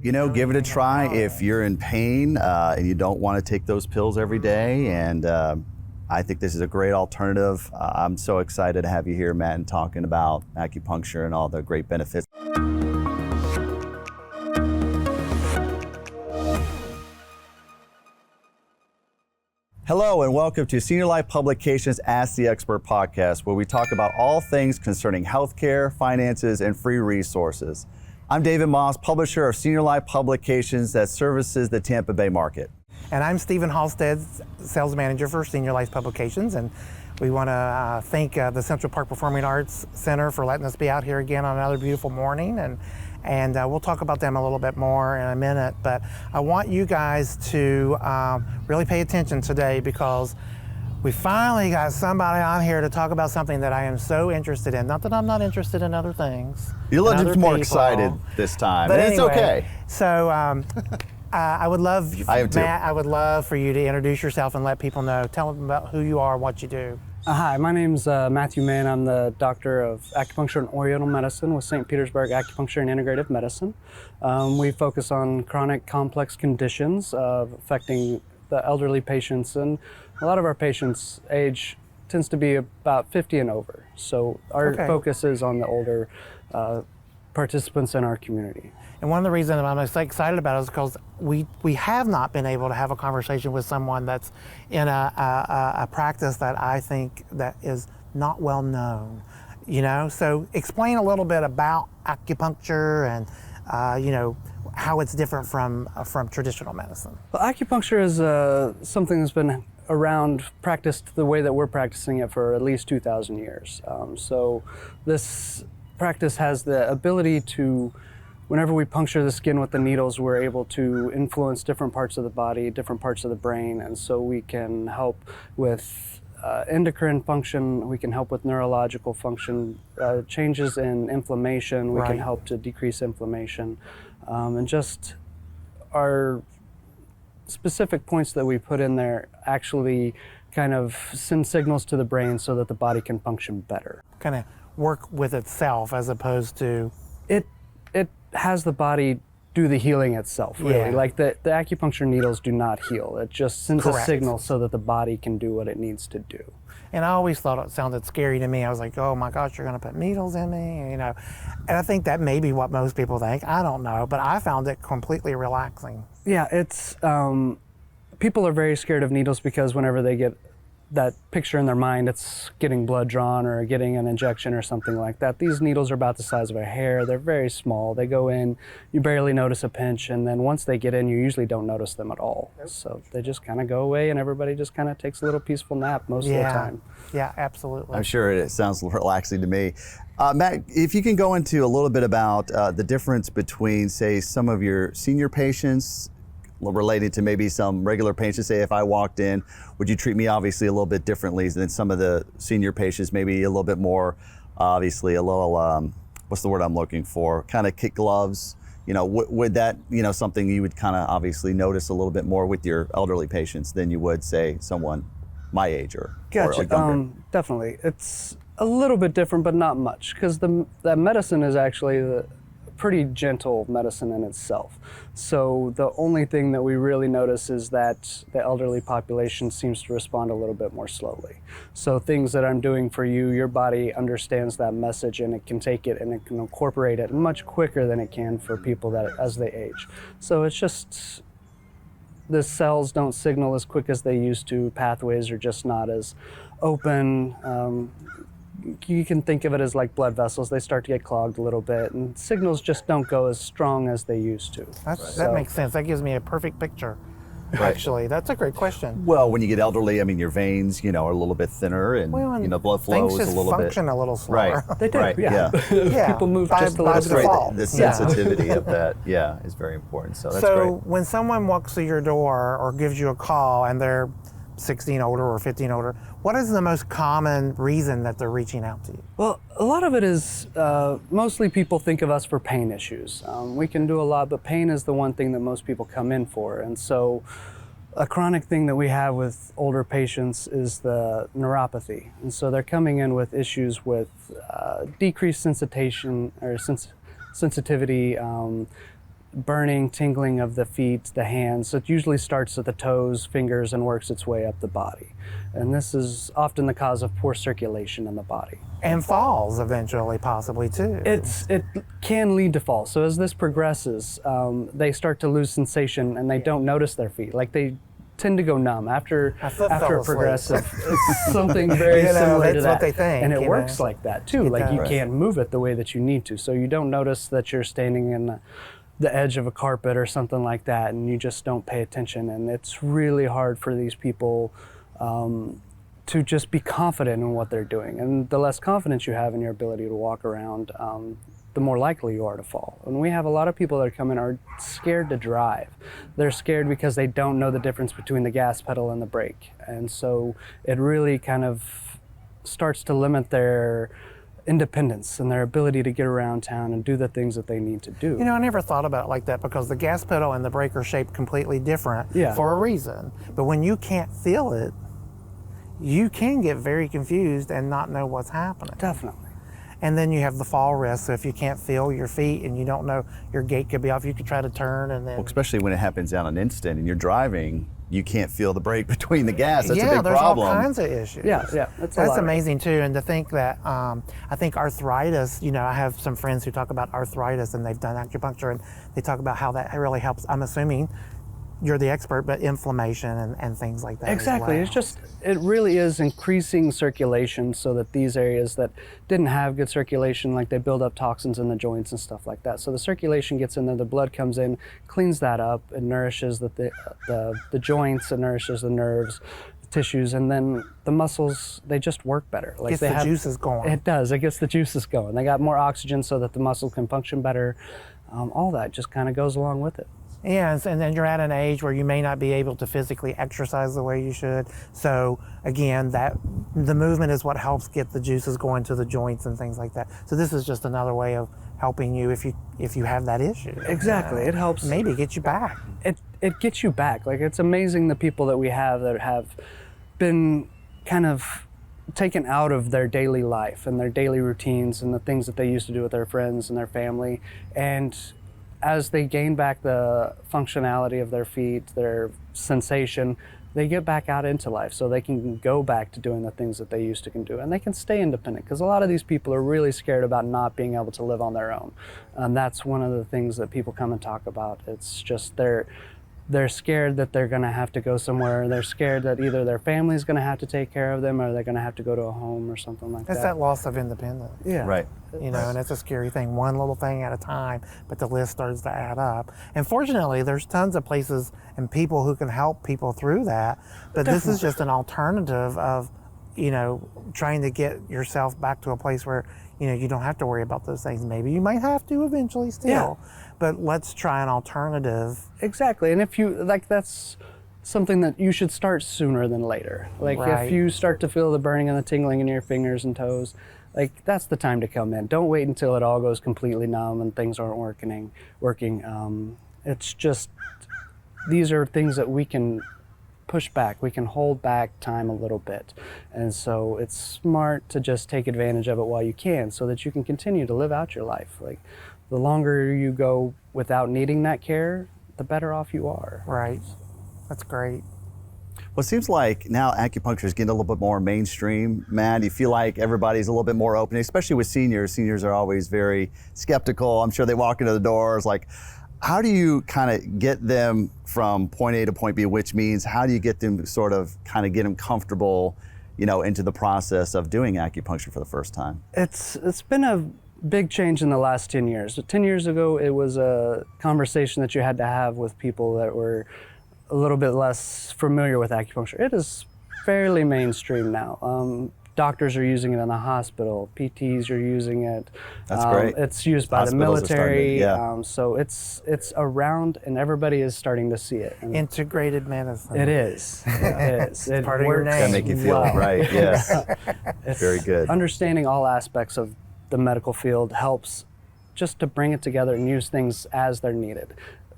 Give it a try if you're in pain and you don't want to take those pills every day. And I think this is a great alternative. I'm so excited to have you here, Matt, and talking about acupuncture and all the great benefits. Hello and welcome to Senior Life Publications Ask the Expert podcast, where we talk about all things concerning healthcare, finances, and free resources. I'm David Moss, publisher of Senior Life Publications that services the Tampa Bay market. And I'm Stephen Halstead, sales manager for Senior Life Publications, and we want to thank the Central Park Performing Arts Center for letting us be out here again on another beautiful morning, and we'll talk about them a little bit more in a minute. But I want you guys to really pay attention today, because we finally got somebody on here to talk about something that I am so interested in. Not that I'm not interested in other things. You look more excited this time, but and anyway, it's okay. So I would love, Matt, I would love for you to introduce yourself and let people know. Tell them about who you are and what you do. Hi, my name's Matthew Mann. I'm the doctor of acupuncture and oriental medicine with St. Petersburg Acupuncture and Integrative Medicine. We focus on chronic complex conditions affecting the elderly patients, and a lot of our patients' age tends to be about 50 and over. So our focus is on the older participants in our community. And one of the reasons I'm so excited about it is because we have not been able to have a conversation with someone that's in a practice that I think that is not well known. So explain a little bit about acupuncture and how it's different from traditional medicine. Well, acupuncture is something that's been around, practiced the way that we're practicing it for at least 2,000 years. So this practice has the ability to, whenever we puncture the skin with the needles, we're able to influence different parts of the body, different parts of the brain, and so we can help with endocrine function, we can help with neurological function, changes in inflammation, we can help to decrease inflammation, and just our specific points that we put in there actually kind of send signals to the brain so that the body can function better. Kind of work with itself as opposed to... It has the body do the healing itself, really. Yeah. Like the acupuncture needles do not heal. It just sends a signal so that the body can do what it needs to do. And I always thought it sounded scary to me. I was like, oh my gosh, you're going to put needles in me, And I think that may be what most people think. I don't know, but I found it completely relaxing. Yeah, it's, people are very scared of needles because whenever they get that picture in their mind, it's getting blood drawn or getting an injection or something like that. These needles are about the size of a hair. They're very small. They go in, you barely notice a pinch, and then once they get in, you usually don't notice them at all. So they just kind of go away, and everybody just kind of takes a little peaceful nap most of the time. Yeah, absolutely. I'm sure it sounds relaxing to me. Matt, if you can go into a little bit about the difference between, say, some of your senior patients related to maybe some regular patients. Say if I walked in, would you treat me obviously a little bit differently than some of the senior patients, maybe a little bit more, obviously a little, what's the word I'm looking for, kind of kid gloves, would that, something you would kind of obviously notice a little bit more with your elderly patients than you would, say, someone my age or younger? Definitely. It's a little bit different, but not much, because that medicine is actually the pretty gentle medicine in itself. So the only thing that we really notice is that the elderly population seems to respond a little bit more slowly. So things that I'm doing for you, your body understands that message and it can take it and it can incorporate it much quicker than it can for people that as they age. So it's just, the cells don't signal as quick as they used to, pathways are just not as open. You can think of it as like blood vessels. They start to get clogged a little bit, and signals just don't go as strong as they used to. That makes sense. That gives me a perfect picture. Actually, that's a great question. Well, when you get elderly, I mean, your veins, are a little bit thinner, and blood flow is a little bit. Things just function a little slower. They do. Yeah. People move just a little slower. The sensitivity of that, is very important. So that's great. So when someone walks through your door or gives you a call and they're 16 older or 15 older, what is the most common reason that they're reaching out to you? Well, a lot of it is mostly people think of us for pain issues. We can do a lot, but pain is the one thing that most people come in for. And so a chronic thing that we have with older patients is the neuropathy. And so they're coming in with issues with decreased sensation or sensitivity, burning, tingling of the feet, the hands. It usually starts at the toes, fingers, and works its way up the body. And this is often the cause of poor circulation in the body. And falls eventually, possibly too. It can lead to falls. So as this progresses, they start to lose sensation and they don't notice their feet. Like they tend to go numb after a progressive. It's something very similar to that's that. what they think. And it works like that too. Like you does. can't move it the way that you need to. So you don't notice that you're standing in the edge of a carpet or something like that, and you just don't pay attention. And it's really hard for these people to just be confident in what they're doing. And the less confidence you have in your ability to walk around, the more likely you are to fall. And we have a lot of people that come in are scared to drive. They're scared because they don't know the difference between the gas pedal and the brake. And so it really kind of starts to limit their independence and their ability to get around town and do the things that they need to do. You know, I never thought about it like that, because the gas pedal and the brake are shaped completely different for a reason. But when you can't feel it, you can get very confused and not know what's happening. Definitely. And then you have the fall risk. So if you can't feel your feet and you don't know, your gait could be off, you could try to turn and then... Well, especially when it happens down an instant and you're driving, you can't feel the brake between the gas. That's a big there's problem. all kinds of issues. Yeah. That's amazing too. And to think that, I think arthritis, you know, I have some friends who talk about arthritis and they've done acupuncture and they talk about how that really helps. I'm assuming you're the expert, but inflammation and things like that. Exactly. As well. It really is increasing circulation so that these areas that didn't have good circulation, like they build up toxins in the joints and stuff like that. So the circulation gets in there, the blood comes in, cleans that up, it nourishes the joints, it nourishes the nerves, the tissues, and then the muscles, they just work better. Like gets the juices going. It does. It gets the juices going. They got more oxygen so that the muscle can function better. All that just kind of goes along with it. Yeah, and then you're at an age where you may not be able to physically exercise the way you should. So again, the movement is what helps get the juices going to the joints and things like that. So this is just another way of helping you if you have that issue. Exactly, it helps. Maybe get you back. It gets you back. Like, it's amazing the people that we have that have been kind of taken out of their daily life and their daily routines and the things that they used to do with their friends and their family, and as they gain back the functionality of their feet, their sensation, they get back out into life so they can go back to doing the things that they used to can do, and they can stay independent, because a lot of these people are really scared about not being able to live on their own. And that's one of the things that people come and talk about. It's just they're scared that they're going to have to go somewhere. They're scared that either their family's going to have to take care of them or they're going to have to go to a home or something like that. It's that loss of independence. Yeah. Right. You know, and it's a scary thing, one little thing at a time, but the list starts to add up. And fortunately, there's tons of places and people who can help people through that. But this is just an alternative of, you know, trying to get yourself back to a place where, you know, you don't have to worry about those things. Maybe you might have to eventually still, but let's try an alternative. Exactly. And if you, like, that's something that you should start sooner than later. Like, Right. if you start to feel the burning and the tingling in your fingers and toes, like, that's the time to come in. Don't wait until it all goes completely numb and things aren't working. It's just, these are things that we can push back. We can hold back time a little bit. And so it's smart to just take advantage of it while you can, so that you can continue to live out your life. Like, the longer you go without needing that care, the better off you are. Right. That's great. Well, it seems like now acupuncture is getting a little bit more mainstream, Matt. Do you feel like everybody's a little bit more open, especially with seniors? Seniors are always very skeptical. I'm sure they walk into the doors like, how do you kind of get them from point A to point B, which means how do you get them sort of kind of get them comfortable, you know, into the process of doing acupuncture for the first time? It's been a big change in the last 10 years. 10 years ago, it was a conversation that you had to have with people that were a little bit less familiar with acupuncture. It is fairly mainstream now. Doctors are using it in the hospital. PTs are using it. That's great. It's used by the Hospitals are starting military. to, So it's around, and everybody is starting to see it. And Integrated medicine. it is. It is. It part of your works name. Gotta make you feel well. right. Yes. It's Very good. Understanding all aspects of the medical field helps just to bring it together and use things as they're needed.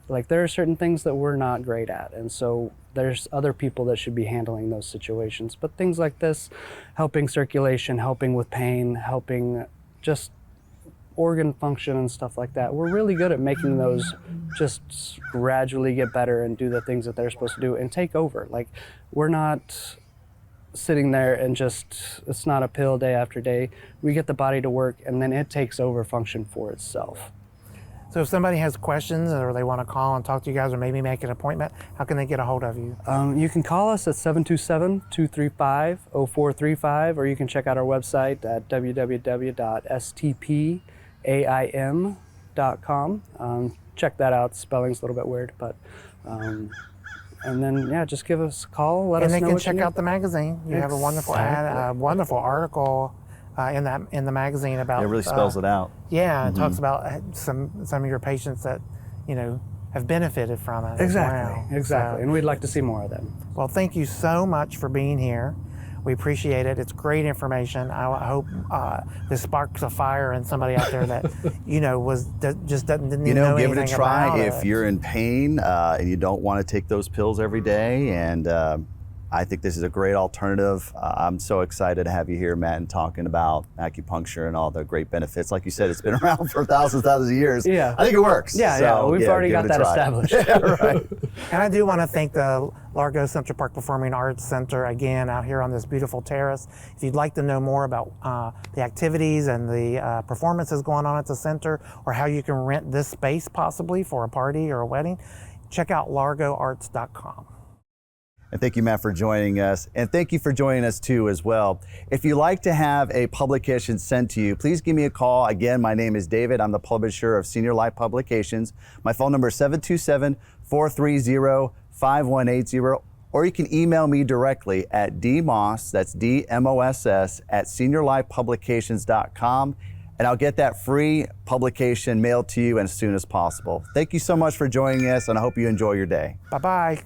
Like, there are certain things that we're not great at, and so there's other people that should be handling those situations. But things like this, helping circulation, helping with pain, helping just organ function and stuff like that. We're really good at making those just gradually get better and do the things that they're supposed to do and take over. Like, we're not sitting there and just, it's not a pill day after day. We get the body to work and then it takes over function for itself. So if somebody has questions or they want to call and talk to you guys or maybe make an appointment, how can they get a hold of you? You can call us at 727-235-0435, or you can check out our website at www.stpaim.com. Check that out. Spelling's a little bit weird, but and then, yeah, just give us a call. Let us know. And they can what check you out need. the magazine. You have a wonderful ad, a wonderful article in the magazine about. It really spells it out. Yeah, it talks about some of your patients that, you know, have benefited from it. Exactly, exactly. So, And we'd like to see more of them. well, thank you so much for being here. We appreciate it. It's great information. I hope this sparks a fire in somebody out there that, you know, just didn't You know, give it a anything try about if it. you're in pain and you don't want to take those pills every day. And I think this is a great alternative. I'm so excited to have you here, Matt, and talking about acupuncture and all the great benefits. Like you said, it's been around for thousands of years. Yeah. I think it works. Yeah, So, yeah, we've already give got it a that try. established. Yeah, right. And I do want to thank the Largo Central Park Performing Arts Center again out here on this beautiful terrace. If you'd like to know more about the activities and the performances going on at the center, or how you can rent this space possibly for a party or a wedding, check out largoarts.com. And thank you, Matt, for joining us. And thank you for joining us, too, as well. If you'd like to have a publication sent to you, please give me a call. Again, my name is David. I'm the publisher of Senior Life Publications. My phone number is 727-430-5180. Or you can email me directly at dmoss, that's D-M-O-S-S, at seniorlifepublications.com. And I'll get that free publication mailed to you as soon as possible. Thank you so much for joining us, and I hope you enjoy your day. Bye-bye.